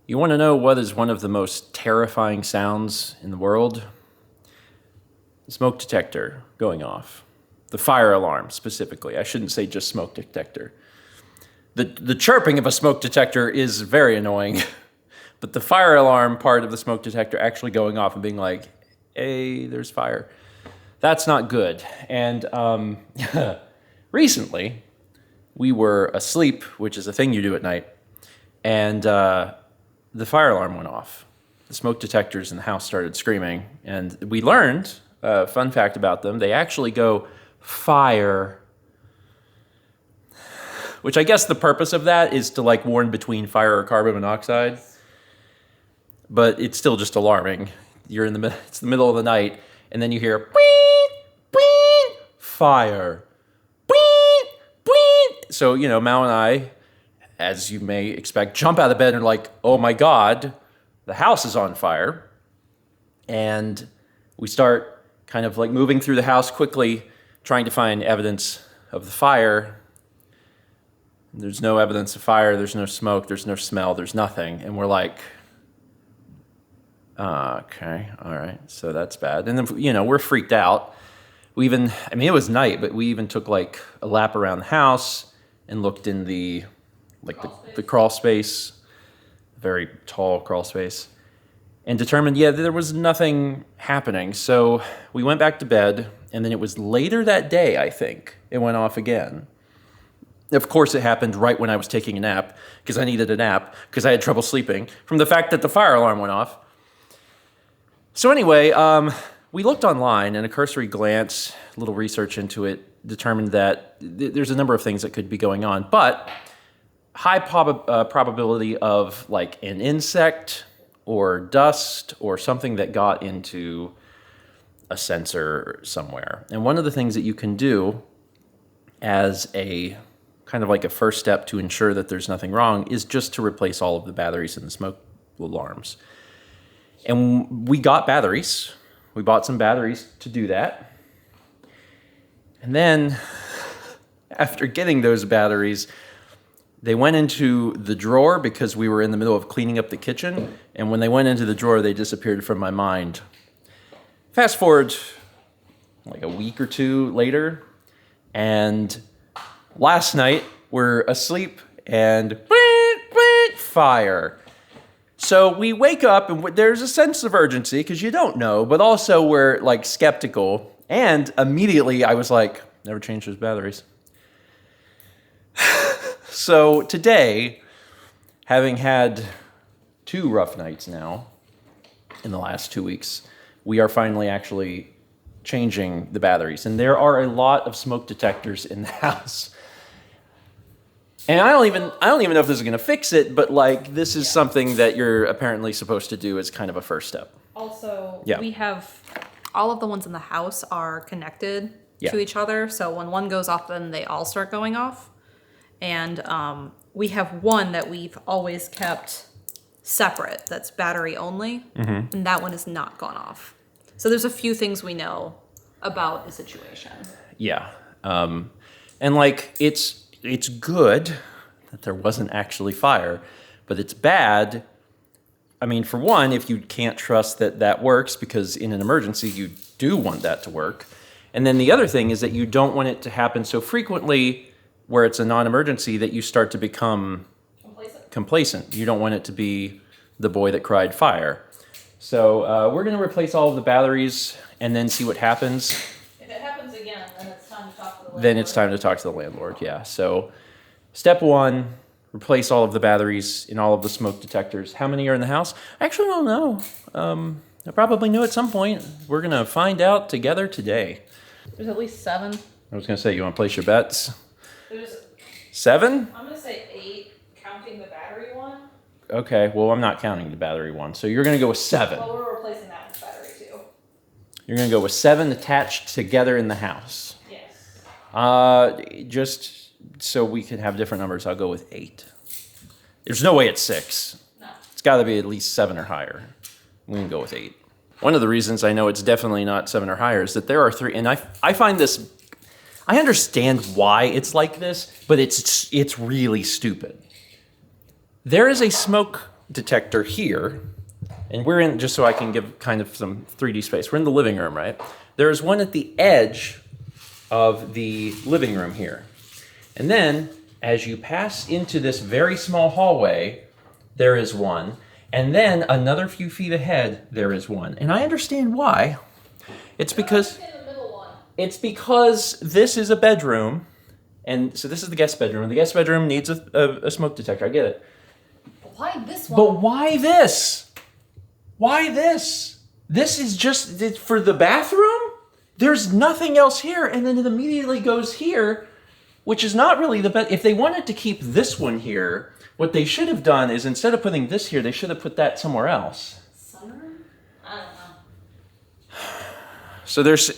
You want to know what is one of the most terrifying sounds in the world? The smoke detector going off. The fire alarm, specifically. I shouldn't say just smoke detector. The chirping of a smoke detector is very annoying, but the fire alarm part of the smoke detector actually going off and being like, hey, there's fire, that's not good. And recently, we were asleep, which is a thing you do at night, and the fire alarm went off. The smoke detectors in the house started screaming, and we learned, fun fact about them, they actually go fire, which I guess the purpose of that is to like warn between fire or carbon monoxide, but it's still just alarming. You're in the it's the middle of the night, and then you hear beep, beep, fire, beep, beep. So, you know, Mao and I, as you may expect, jump out of bed and are like, oh my God, the house is on fire. And we start kind of like moving through the house quickly, trying to find evidence of the fire. There's no evidence of fire, there's no smoke, there's no smell, there's nothing. And we're like, okay, all right, so that's bad. And then, you know, we're freaked out. It was night, but we even took like a lap around the house and looked in the crawl space, very tall crawl space, and determined, yeah, there was nothing happening. So we went back to bed, and then it was later that day, I think, it went off again. Of course, it happened right when I was taking a nap, because I needed a nap, because I had trouble sleeping from the fact that the fire alarm went off. So anyway, we looked online, and a cursory glance, a little research into it, determined that there's a number of things that could be going on, but high probability of like an insect or dust or something that got into a sensor somewhere. And one of the things that you can do as a kind of like a first step to ensure that there's nothing wrong is just to replace all of the batteries in the smoke alarms. And we got batteries. We bought some batteries to do that. And then after getting those batteries, they went into the drawer because we were in the middle of cleaning up the kitchen. And when they went into the drawer, they disappeared from my mind. Fast forward like a week or two later, and last night we're asleep and fire. So we wake up and there's a sense of urgency because you don't know, but also we're like skeptical. And immediately I was like, never change those batteries. So today, having had 2 rough nights now in the last 2 weeks, we are finally actually changing the batteries. And there are a lot of smoke detectors in the house. And I don't even know if this is going to fix it, but like this is something that you're apparently supposed to do as kind of a first step. Also, we have all of the ones in the house are connected to each other. So when one goes off, then they all start going off. And we have one that we've always kept separate that's battery only, and that one has not gone off. So there's a few things we know about the situation. Yeah. And like it's good that there wasn't actually fire, but it's bad. I mean, for one, if you can't trust that that works, because in an emergency, you do want that to work. And then the other thing is that you don't want it to happen so frequently where it's a non-emergency that you start to become complacent. You don't want it to be the boy that cried fire. So we're going to replace all of the batteries and then see what happens. If it happens again, then it's time to talk to the landlord. Then it's time to talk to the landlord, yeah. So step 1, replace all of the batteries in all of the smoke detectors. How many are in the house? I actually don't know. I probably knew at some point. We're going to find out together today. There's at least 7. I was going to say, you want to place your bets? There's 7? I'm going to say 8, counting the battery one. Okay, well, I'm not counting the battery one. So you're going to go with 7. Well, we're replacing that with battery too. You're going to go with 7 attached together in the house. Yes. Just so we can have different numbers, I'll go with 8. There's no way it's 6. No. It's got to be at least 7 or higher. We can go with 8. One of the reasons I know it's definitely not 7 or higher is that there are 3, and I find this, I understand why it's like this, but it's really stupid. There is a smoke detector here, and we're in, just so I can give kind of some 3D space, we're in the living room, right? There's one at the edge of the living room here. And then, as you pass into this very small hallway, there is one. And then another few feet ahead, there is one. And I understand why. It's because this is a bedroom. And so this is the guest bedroom. And the guest bedroom needs a smoke detector. I get it. But why this one? But why this? Why this? This is just for the bathroom? There's nothing else here. And then it immediately goes here, which is not really the best. If they wanted to keep this one here, what they should have done is instead of putting this here, they should have put that somewhere else. Sunroom? I don't know. So there's,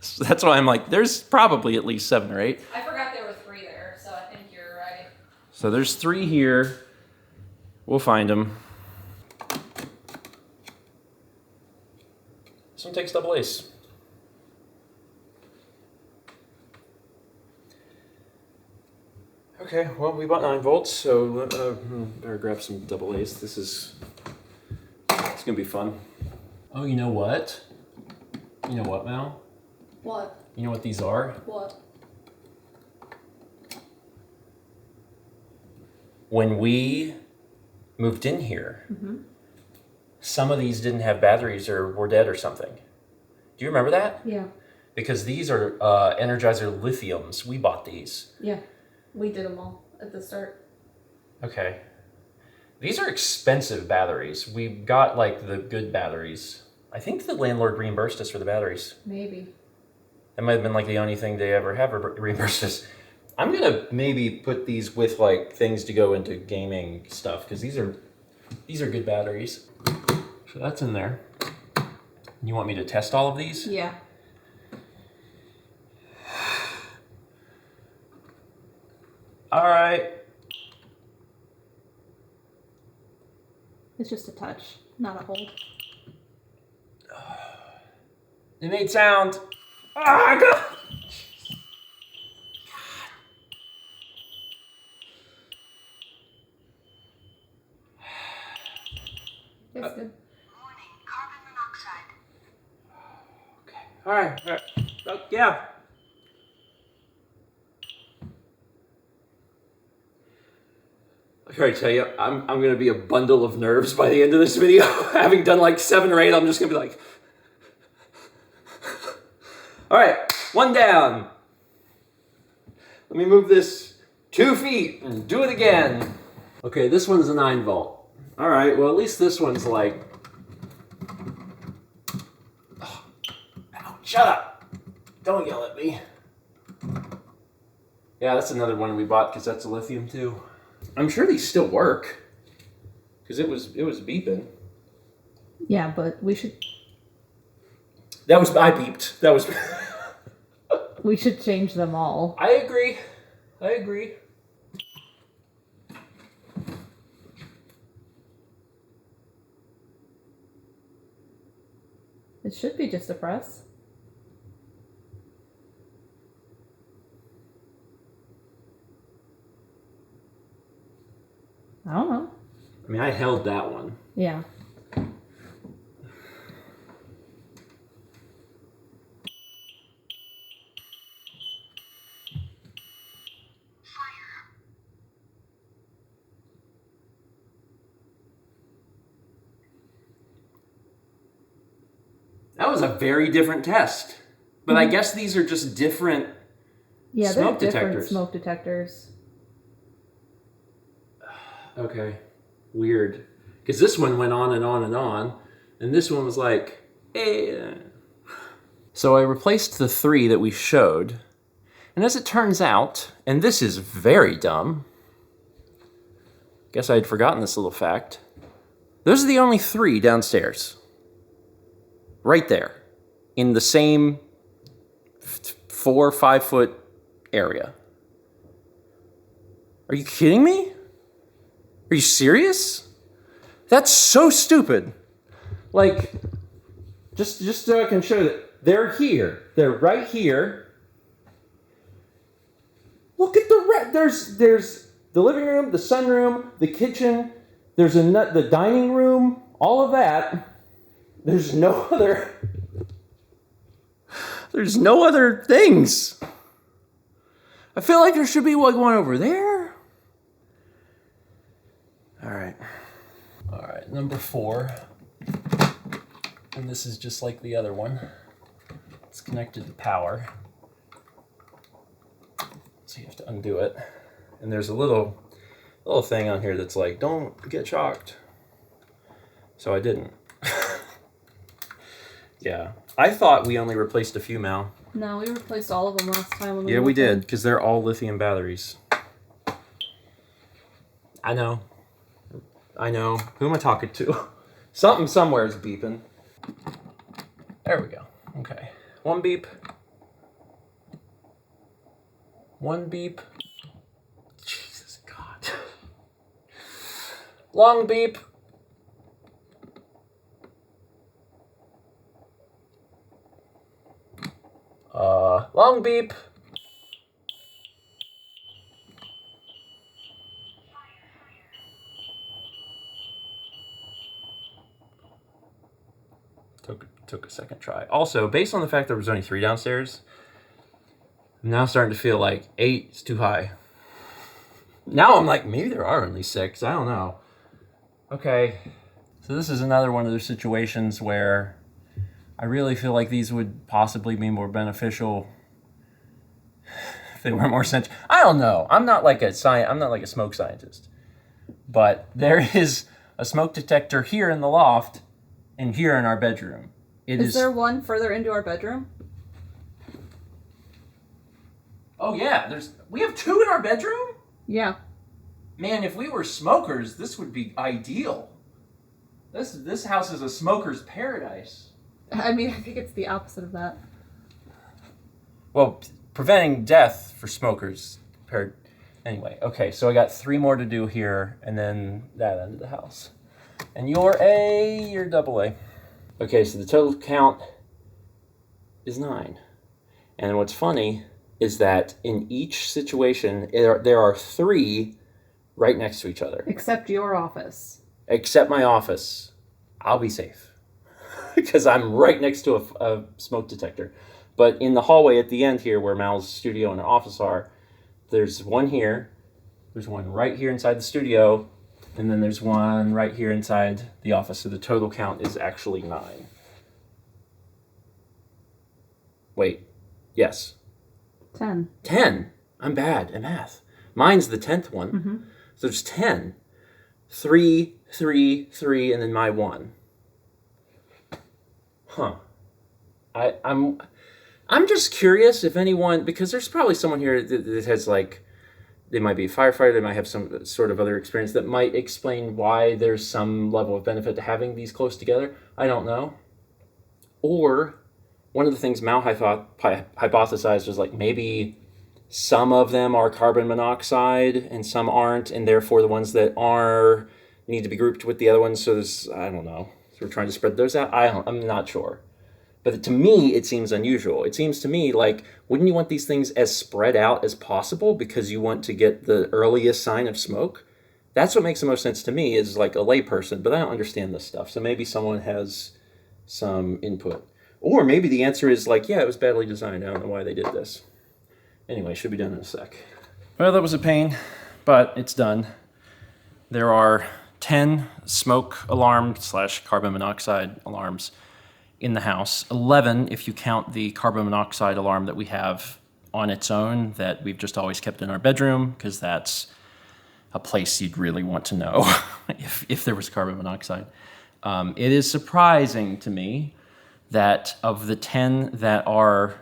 so that's why I'm like, there's probably at least 7 or 8. I forgot there were 3 there, so I think you're right. So there's 3 here. We'll find them. This one takes double ace. Okay, well, we bought 9 volts, so better grab some double A's. It's gonna be fun. Oh, you know what? You know what, Mal? What? You know what these are? What? When we moved in here, some of these didn't have batteries or were dead or something. Do you remember that? Yeah. Because these are Energizer lithiums. We bought these. Yeah. We did them all at the start. Okay. These are expensive batteries. We got like the good batteries. I think the landlord reimbursed us for the batteries. Maybe. That might have been like the only thing they ever have reimbursed us. I'm gonna maybe put these with like things to go into gaming stuff because these are good batteries. So that's in there. You want me to test all of these? Yeah. All right. It's just a touch, not a hold. It made sound. Ah, God. That's good. Morning, carbon monoxide. Okay. All right. Oh, yeah. I already tell you, I'm gonna be a bundle of nerves by the end of this video. Having done like 7 or 8, I'm just gonna be like, all right, 1 down. Let me move this 2 feet and do it again. Okay, this one's a 9 volt. All right, well at least this one's like, oh, ow, shut up. Don't yell at me. Yeah, that's another one we bought because that's a lithium too. I'm sure these still work because it was beeping. Yeah, but we should I beeped. That was. we should change them all. I agree. It should be just a press. I don't know. I mean, I held that one. Yeah. That was a very different test. But I guess these are just different Yeah, smoke they're different detectors. smoke detectors. Okay. Weird. Because this one went on and on and on. And this one was like, eh. So I replaced the 3 that we showed. And as it turns out, and this is very dumb, guess I had forgotten this little fact, those are the only 3 downstairs. Right there. In the same 4 or 5 foot area. Are you kidding me? Are you serious? That's so stupid. Like, just so I can show that they're here. They're right here. Look at there's the living room, the sunroom, the kitchen, There's the dining room, all of that. There's no other things. I feel like there should be like one over there. All right, number 4. And this is just like the other one. It's connected to power. So you have to undo it. And there's a little thing on here that's like, don't get shocked. So I didn't. Yeah. I thought we only replaced a few, Mal. No, we replaced all of them last time. Yeah, we did, because they're all lithium batteries. I know. Who am I talking to? Something somewhere is beeping. There we go. Okay. 1 beep. 1 beep. Jesus God. Long beep. Long beep. Took a second try. Also, based on the fact there was only 3 downstairs, I'm now starting to feel like 8 is too high. Now I'm like, maybe there are only 6. I don't know. Okay. So this is another one of those situations where I really feel like these would possibly be more beneficial if they were more central. I don't know. I'm not like a smoke scientist. But there is a smoke detector here in the loft and here in our bedroom. Is there one further into our bedroom? Oh yeah, we have 2 in our bedroom? Yeah. Man, if we were smokers, this would be ideal. This house is a smoker's paradise. I mean, I think it's the opposite of that. Well, preventing death for smokers. Anyway, okay, so I got 3 more to do here, and then that end of the house. And you're double A. Okay, so the total count is 9. And what's funny is that in each situation, there are 3 right next to each other. Except your office. Except my office. I'll be safe. Because I'm right next to a smoke detector. But in the hallway at the end here, where Mal's studio and her office are, there's one here. There's one right here inside the studio. And then there's one right here inside the office. So the total count is actually 9. Wait. Yes. 10. 10. I'm bad at math. Mine's the 10th one. Mm-hmm. So there's 10. 3, 3, 3, and then my 1. Huh. I'm just curious if anyone, because there's probably someone here that has like, they might be a firefighter, they might have some sort of other experience that might explain why there's some level of benefit to having these close together. I don't know. Or one of the things Mal hypothesized was like maybe some of them are carbon monoxide and some aren't, and therefore the ones that are need to be grouped with the other ones. So there's, I don't know. So we're trying to spread those out. I'm not sure. But to me, it seems unusual. It seems to me like, wouldn't you want these things as spread out as possible because you want to get the earliest sign of smoke? That's what makes the most sense to me is like a layperson, but I don't understand this stuff. So maybe someone has some input. Or maybe the answer is like, yeah, it was badly designed. I don't know why they did this. Anyway, should be done in a sec. Well, that was a pain, but it's done. There are 10 smoke alarm / carbon monoxide alarms in the house. 11 if you count the carbon monoxide alarm that we have on its own that we've just always kept in our bedroom, because that's a place you'd really want to know if there was carbon monoxide. It is surprising to me that of the 10 that are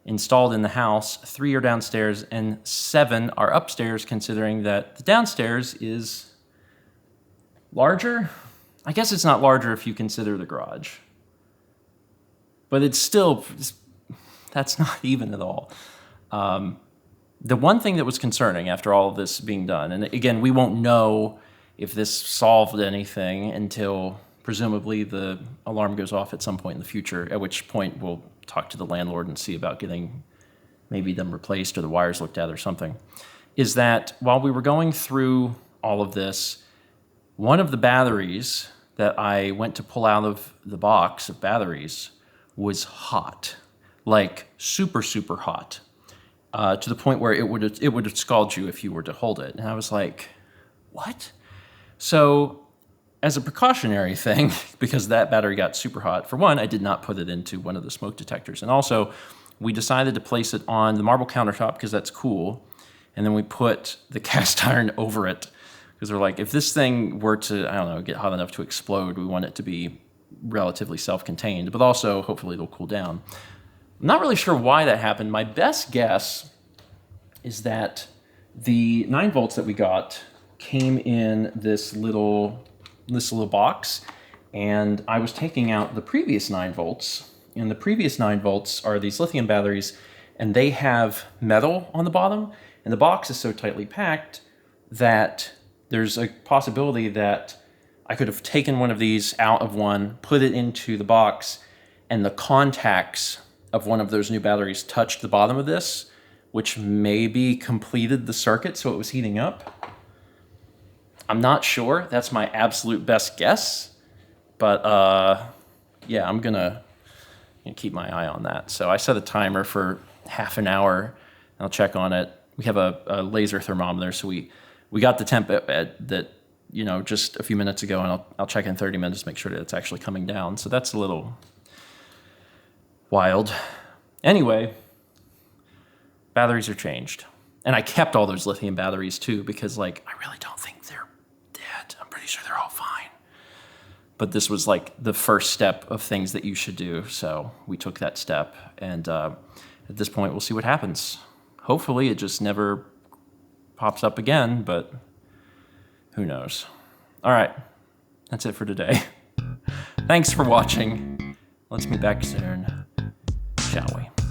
installed in the house, 3 are downstairs and 7 are upstairs, considering that the downstairs is larger. I guess it's not larger if you consider the garage. But it's still, that's not even at all. The one thing that was concerning after all of this being done, and again, we won't know if this solved anything until presumably the alarm goes off at some point in the future, at which point we'll talk to the landlord and see about getting maybe them replaced or the wires looked at or something, is that while we were going through all of this, one of the batteries that I went to pull out of the box of batteries was hot, like super, super hot, to the point where it would have scalded you if you were to hold it. And I was like, what? So as a precautionary thing, because that battery got super hot, for one, I did not put it into one of the smoke detectors. And also, we decided to place it on the marble countertop because that's cool. And then we put the cast iron over it because we're like, if this thing were to, I don't know, get hot enough to explode, we want it to be relatively self-contained, but also hopefully it'll cool down. I'm not really sure why that happened. My best guess is that the 9 volts that we got came in this little box, and I was taking out the previous 9 volts, and the previous 9 volts are these lithium batteries, and they have metal on the bottom, and the box is so tightly packed that there's a possibility that I could have taken one of these out of one, put it into the box, and the contacts of one of those new batteries touched the bottom of this, which maybe completed the circuit so it was heating up. I'm not sure. That's my absolute best guess. But yeah, I'm gonna keep my eye on that. So I set a timer for half an hour, and I'll check on it. We have a laser thermometer, so we got the temp that just a few minutes ago, and I'll check in 30 minutes to make sure that it's actually coming down. So that's a little wild. Anyway, batteries are changed. And I kept all those lithium batteries too because I really don't think they're dead. I'm pretty sure they're all fine. But this was the first step of things that you should do. So we took that step, and at this point we'll see what happens. Hopefully it just never pops up again, but who knows. All right, that's it for today. Thanks for watching. Let's meet back soon, shall we?